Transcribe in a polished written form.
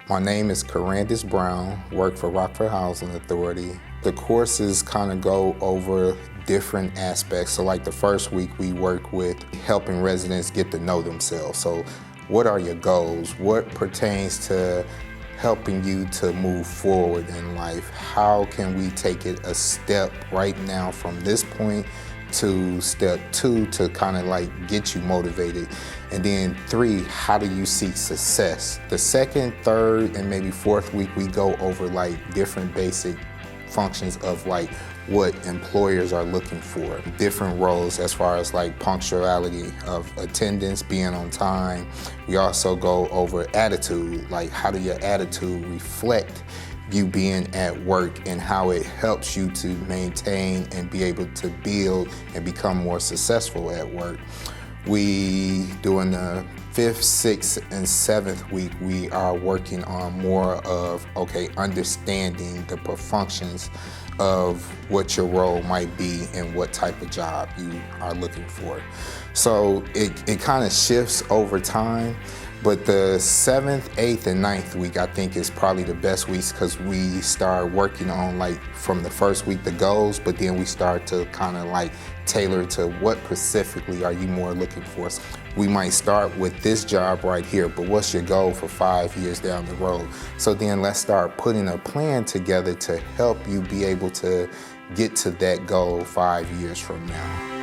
My name is Carandus Brown, work for Rockford Housing Authority. The courses kind of go over different aspects. So like the first week we work with helping residents get to know themselves. So what are your goals? What pertains to helping you to move forward in life? How can we take it a step right now from this point to step 2 to kind of like get you motivated? And then 3, how do you seek success? The second, third, and maybe fourth week, we go over like different basic functions of like what employers are looking for. Different roles as far as like punctuality of attendance, being on time. We also go over attitude, like how do your attitude reflect you being at work and how it helps you to maintain and be able to build and become more successful at work. We, during the 5th, 6th, and 7th week, we are working on more of, understanding the functions of what your role might be and what type of job you are looking for. So it kind of shifts over time, but the 7th, 8th, and 9th week, I think is probably the best weeks because we start working on like from the first week the goals, but then we start to kind of like tailor to what specifically are you more looking for. We might start with this job right here, but what's your goal for 5 years down the road? So then let's start putting a plan together to help you be able to get to that goal 5 years from now.